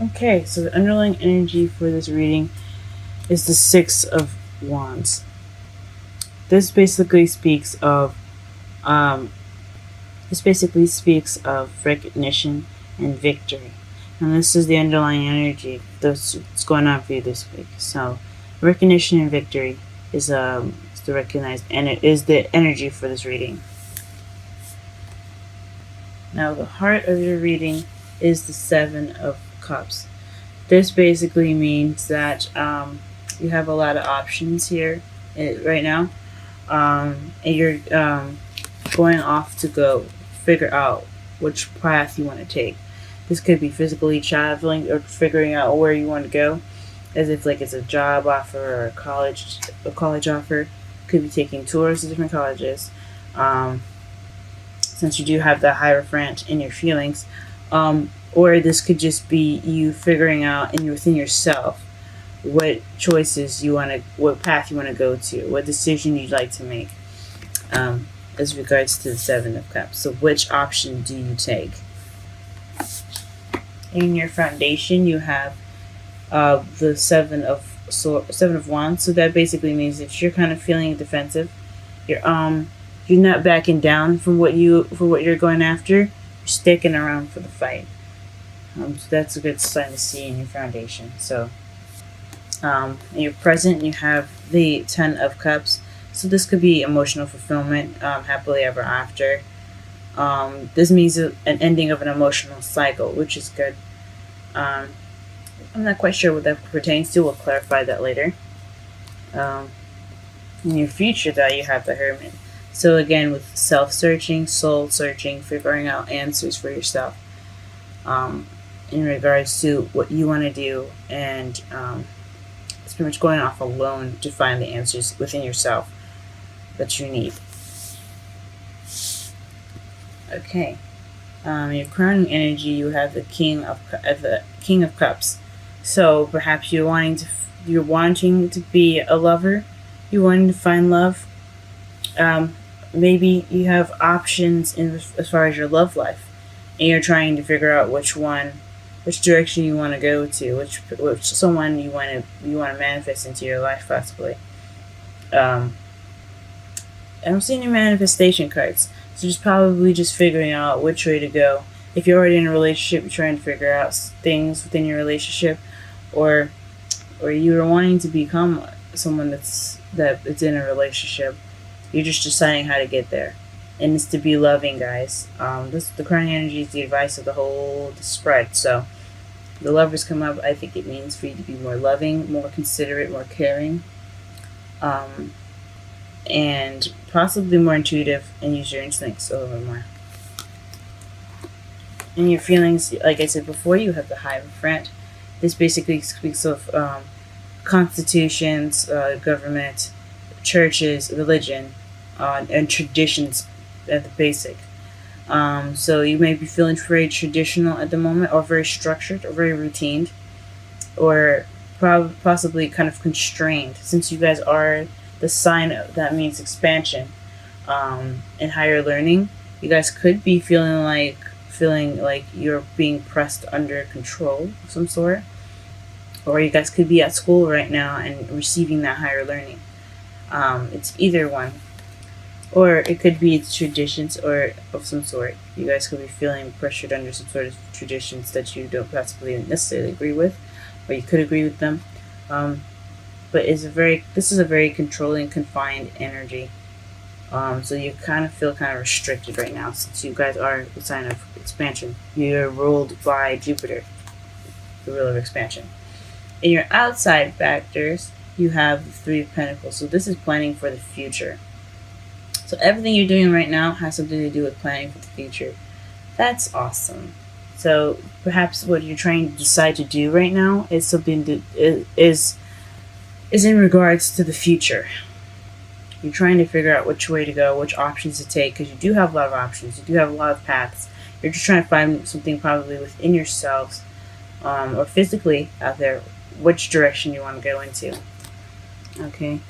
Okay, so the underlying energy for this reading is the Six of Wands. This basically speaks of um, recognition and victory, and this is the underlying energy that's going on for you this week. So, recognition and victory is the recognized, and it is the energy for this reading. Now, the heart of your reading is the Seven of Cups. This basically means that you have a lot of options here right now, and you're going off to go figure out which path you want to take. This could be physically traveling or figuring out where you want to go, as if like it's a job offer or a college offer. Could be taking tours to different colleges. Since you do have the Hierophant in your feelings, or this could just be you figuring out within yourself what choices you want to, what path you want to go to, what decision you'd like to make, as regards to the Seven of Cups. So which option do you take? In your foundation, you have the Seven of Wands. So that basically means that you're kind of feeling defensive. You're not backing down from what you're going after. You're sticking around for the fight. So that's a good sign to see in your foundation. So in your present, you have the Ten of Cups. So this could be emotional fulfillment, happily ever after. This means an ending of an emotional cycle, which is good. I'm not quite sure what that pertains to. We'll clarify that later. In your future, though, you have the Hermit. So again, with self-searching, soul-searching, figuring out answers for yourself in regards to what you want to do, and it's pretty much going off alone to find the answers within yourself that you need. Okay, your crowning energy, you have the King of Cups. So perhaps you're wanting to be a lover, you're wanting to find love. Maybe you have options as far as your love life, and you're trying to figure out which direction you want to go to, which someone you want to manifest into your life, possibly. I don't see any manifestation cards, so just probably just figuring out which way to go. If you're already in a relationship, you're trying to figure out things within your relationship, or you're wanting to become someone that's in a relationship. You're just deciding how to get there, and it's to be loving, guys. The crowning energy is the advice of the whole spread. So, the Lovers come up. I think it means for you to be more loving, more considerate, more caring, and possibly more intuitive and use your instincts a little bit more. In your feelings, like I said before, you have the Hierophant. This basically speaks of constitutions, government, churches, religion, and traditions at the basic. So you may be feeling very traditional at the moment, or very structured, or very routine, or possibly kind of constrained, since you guys are the sign that means expansion and higher learning. You guys could be feeling like you're being pressed under control of some sort, or you guys could be at school right now and receiving that higher learning. It's either one, or it could be traditions or of some sort. You guys could be feeling pressured under some sort of traditions that you don't possibly necessarily agree with, or you could agree with them. But this is a very controlling, confined energy. So you kind of feel kind of restricted right now, since you guys are the sign of expansion. You're ruled by Jupiter, the ruler of expansion. In your outside factors, you have the Three of Pentacles. So this is planning for the future. So everything you're doing right now has something to do with planning for the future. That's awesome. So perhaps what you're trying to decide to do right now is something that is in regards to the future. You're trying to figure out which way to go, which options to take, because you do have a lot of options. You do have a lot of paths. You're just trying to find something probably within yourselves, or physically out there, which direction you want to go into. Okay.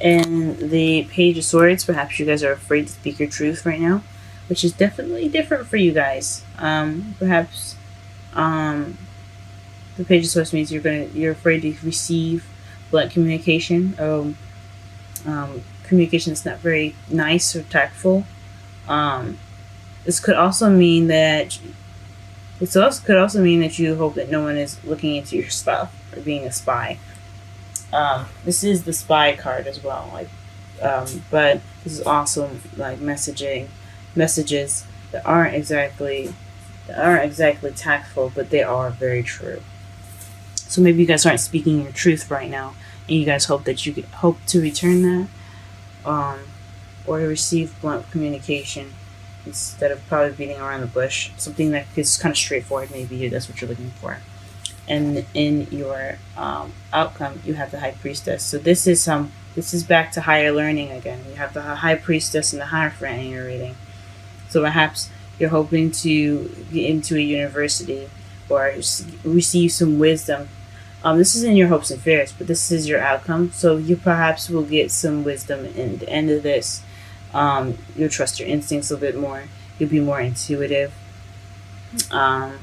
And the Page of Swords, perhaps you guys are afraid to speak your truth right now, which is definitely different for you guys. Perhaps The Page of Swords means you're afraid to receive blunt communication. Communication that's not very nice or tactful. This could also mean that could also mean that you hope that no one is looking into your stuff or being a spy. This is the spy card as well, but this is also like messages that aren't exactly tactful, but they are very true. So maybe you guys aren't speaking your truth right now, and you guys hope that you hope to return that, or to receive blunt communication instead of probably beating around the bush. Something that is kind of straightforward. Maybe that's what you're looking for. And in your outcome, you have the High Priestess. So this is back to higher learning again. You have the High Priestess and the Hierophant in your reading. So perhaps you're hoping to get into a university or receive some wisdom. This is in your hopes and fears, but this is your outcome. So you perhaps will get some wisdom in the end of this. You'll trust your instincts a bit more. You'll be more intuitive. And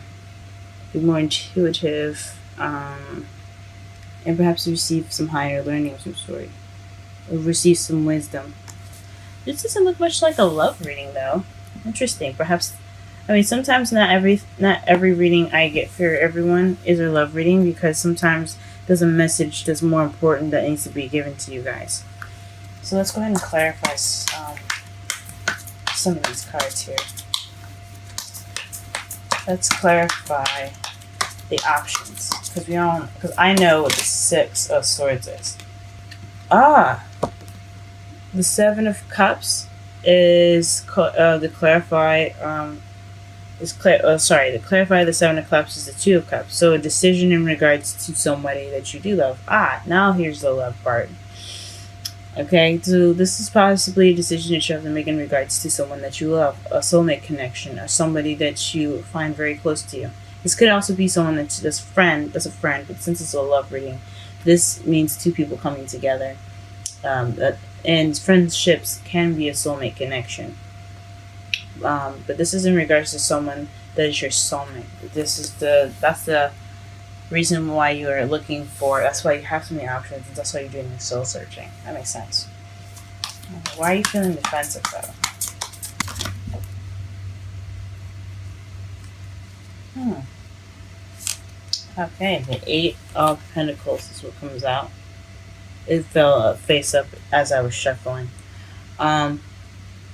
perhaps receive some higher learning of some sort, or receive some wisdom. This doesn't look much like a love reading, though. Interesting. Perhaps, sometimes not every reading I get for everyone is a love reading, because sometimes there's a message that's more important that needs to be given to you guys. So let's go ahead and clarify some of these cards here. Let's clarify the options, because I know what the Six of Swords is. The Seven of Cups is to clarify the Seven of Cups is the Two of Cups. So a decision in regards to somebody that you do love. Now here's the love part. Okay, so this is possibly a decision that you have to make in regards to someone that you love, a soulmate connection, or somebody that you find very close to you. This could also be someone that's a friend, but since it's a love reading, this means two people coming together. And friendships can be a soulmate connection. But this is in regards to someone that is your soulmate. That's the reason why you are looking for. That's why you have so many options. And that's why you're doing the soul searching. That makes sense. Why are you feeling defensive though? Okay, the Eight of Pentacles is what comes out. It fell face up as I was shuffling.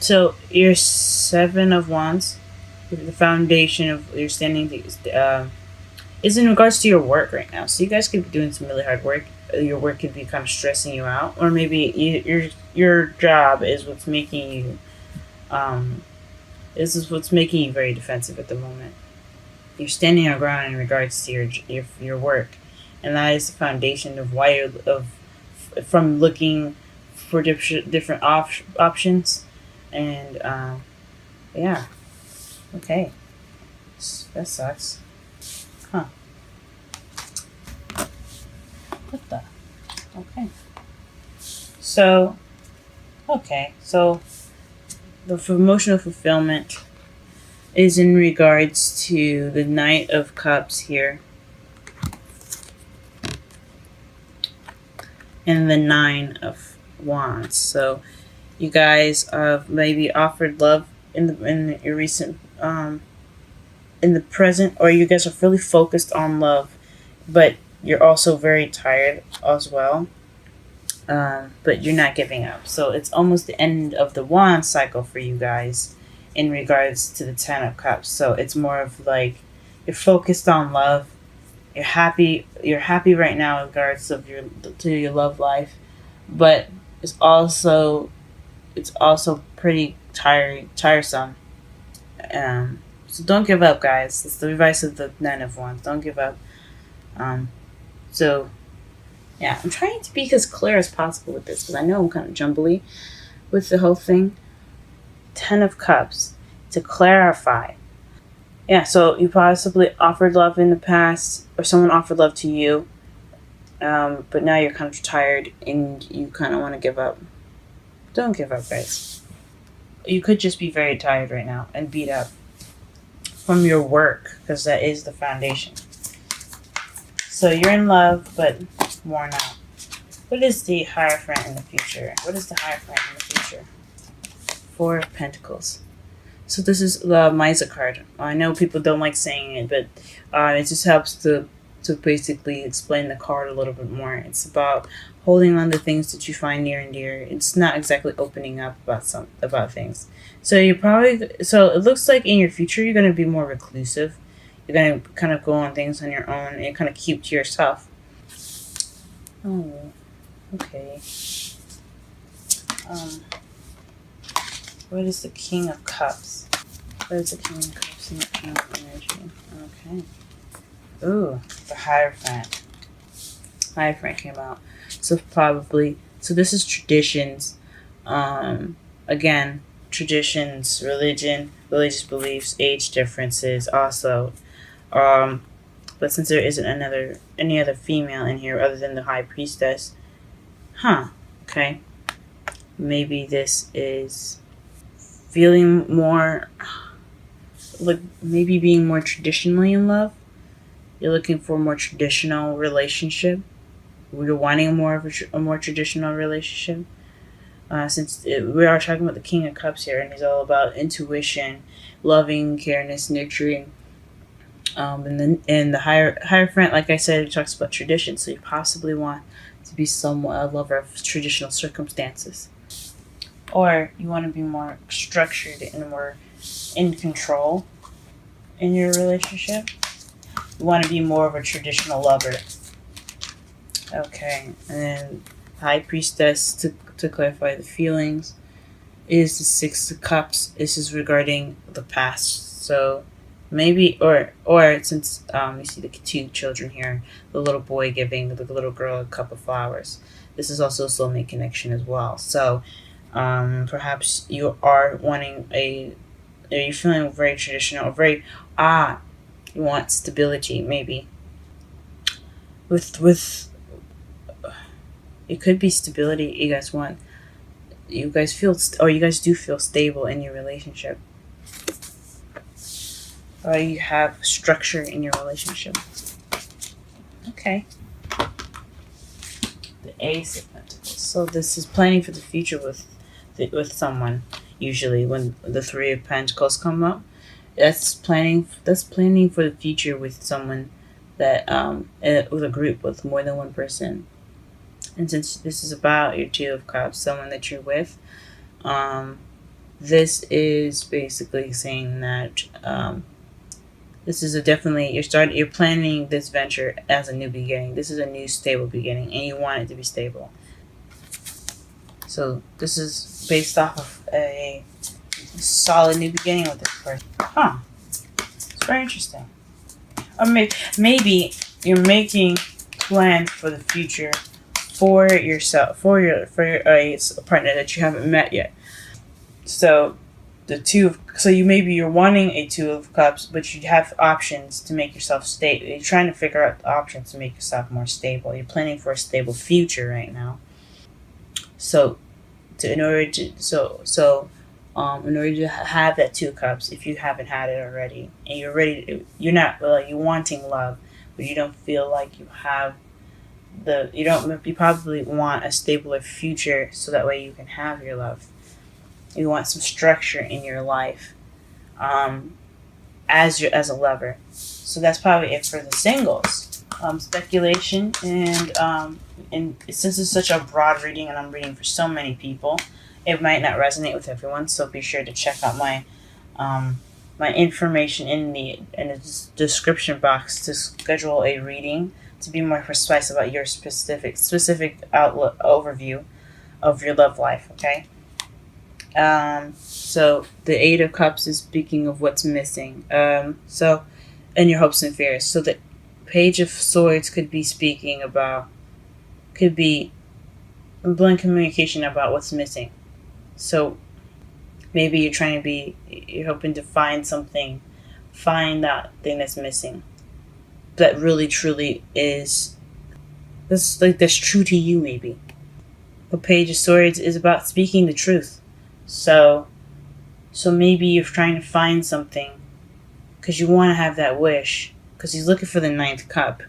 So your Seven of Wands, the foundation of your standing is in regards to your work right now. So you guys could be doing some really hard work. Your work could be kind of stressing you out, or maybe your job is what's making you what's making you very defensive at the moment. You're standing your ground in regards to your work, and that is the foundation of why from looking for different options. And yeah, okay, that sucks. What the? Okay. So the emotional fulfillment is in regards to the Knight of Cups here, and the Nine of Wands. So you guys have maybe offered love in your recent in the present, or you guys are really focused on love, but you're also very tired as well. But you're not giving up. So it's almost the end of the wand cycle for you guys in regards to the Ten of Cups. So it's more of like you're focused on love. You're happy right now in regards of your love life, but it's also pretty tiresome. So don't give up, guys. It's the advice of the Nine of Wands. Don't give up. So yeah, I'm trying to be as clear as possible with this because I know I'm kind of jumbly with the whole thing. Ten of Cups, to clarify. Yeah, so you possibly offered love in the past, or someone offered love to you, but now you're kind of tired and you kind of want to give up. Don't give up, guys. You could just be very tired right now and beat up from your work, because that is the foundation. So you're in love, but worn out. What is the Hierophant in the future? What is the Hierophant in the future? Four of Pentacles. So this is the Miser card. I know people don't like saying it, but it just helps to basically explain the card a little bit more. It's about holding on to things that you find near and dear. It's not exactly opening up about things. So it looks like in your future you're going to be more reclusive. You're going to kind of go on things on your own and kind of keep to yourself. Oh, okay. What is the King of Cups? What is the King of Cups in the energy? Okay. Ooh, the Hierophant. Hierophant came out. So this is traditions. Again, traditions, religion, religious beliefs, age differences also. But since there isn't any other female in here other than the High Priestess, okay. Maybe this is feeling more, like maybe being more traditionally in love. You're looking for a more traditional relationship. You're wanting a more traditional relationship. We are talking about the King of Cups here, and he's all about intuition, loving, careness, nurturing. And the Hierophant, like I said, it talks about tradition. So you possibly want to be somewhat a lover of traditional circumstances, or you want to be more structured and more in control in your relationship. You want to be more of a traditional lover. Okay, and then High Priestess, to clarify the feelings, is the Six of Cups. This is regarding the past. So maybe, or since you see the two children here, the little boy giving the little girl a cup of flowers. This is also a soulmate connection as well. So perhaps you are you're feeling very traditional, you want stability, maybe. With it could be stability you guys want. You guys do feel stable in your relationship. Or you have structure in your relationship. Okay. The Ace of Pentacles. So this is planning for the future with someone. Usually when the Three of Pentacles come up, that's planning for the future with someone that with a group with more than one person. And since this is about your Two of Cups, someone that you're with, this is basically saying that this is you're planning this venture as a new beginning. This is a new stable beginning, and you want it to be stable. So this is based off of a solid new beginning with this person. It's very interesting. Or maybe you're making plans for the future for yourself, for your partner that you haven't met yet. So you're wanting a Two of Cups, but you have options to make yourself stable. You're trying to figure out the options to make yourself more stable. You're planning for a stable future right now. So, in order to have that Two of Cups, if you haven't had it already, and you're wanting love, but you don't feel like you have you probably want a stabler future, so that way you can have your love. You want some structure in your life, as a lover. So that's probably it for the singles. Speculation and since it's such a broad reading and I'm reading for so many people, it might not resonate with everyone. So be sure to check out my information in the description box to schedule a reading to be more precise about your specific overview of your love life. Okay. So the Eight of Cups is speaking of what's missing. And your hopes and fears. So the Page of Swords could be blunt communication about what's missing. So maybe you're hoping to find that thing that's missing, that really truly is, that's true to you. Maybe the Page of Swords is about speaking the truth. So maybe you're trying to find something because you want to have that wish, because he's looking for the Ninth Cup.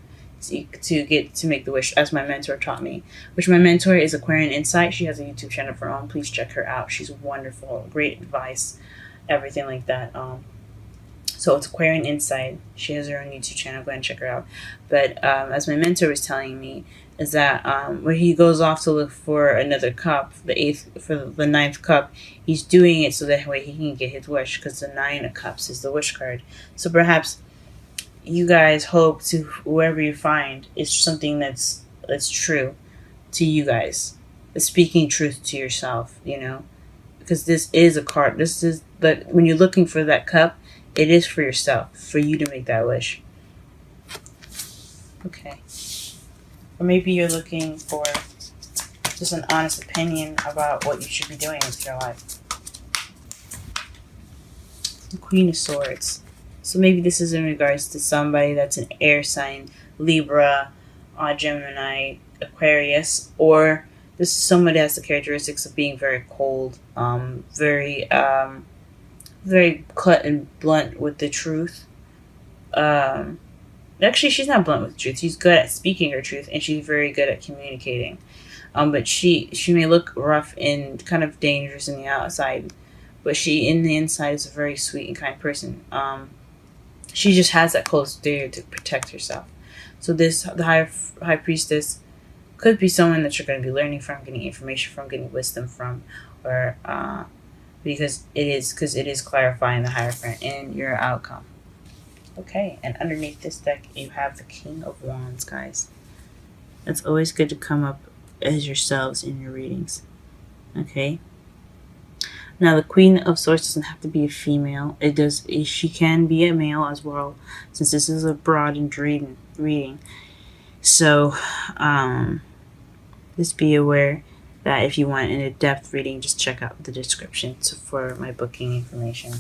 to make the wish, as my mentor taught me. Which my mentor is Aquarian Insight. She has a YouTube channel of her own. Please check her out. She's wonderful, great advice, everything like that. So it's Aquarian Insight. She has her own YouTube channel. Go ahead and check her out. But as my mentor was telling me, is that when he goes off to look for another cup, the ninth cup, he's doing it so that way he can get his wish, because the Nine of Cups is the wish card. So perhaps you guys hope to whoever you find is something that's true to you guys, speaking truth to yourself, because this is a card. This is that when you're looking for that cup, it is for yourself, for you to make that wish. Okay. Or maybe you're looking for just an honest opinion about what you should be doing with your life. The Queen of Swords. So maybe this is in regards to somebody that's an air sign, Libra, Gemini, Aquarius, or this is somebody that has the characteristics of being very cold, very cut and blunt with the truth. Actually, she's not blunt with the truth. She's good at speaking her truth, and she's very good at communicating. But she may look rough and kind of dangerous in the outside, but she in the inside is a very sweet and kind person. She just has that close dare to protect herself. So the high priestess could be someone that you're going to be learning from, getting information from, getting wisdom from, or because it is clarifying the Hierophant in your outcome. Okay, and underneath this deck you have the King of Wands, guys. It's always good to come up as yourselves in your readings. Okay. Now, the Queen of Swords doesn't have to be a female. She can be a male as well, since this is a broadened reading. So, just be aware that if you want an in-depth reading, just check out the description for my booking information.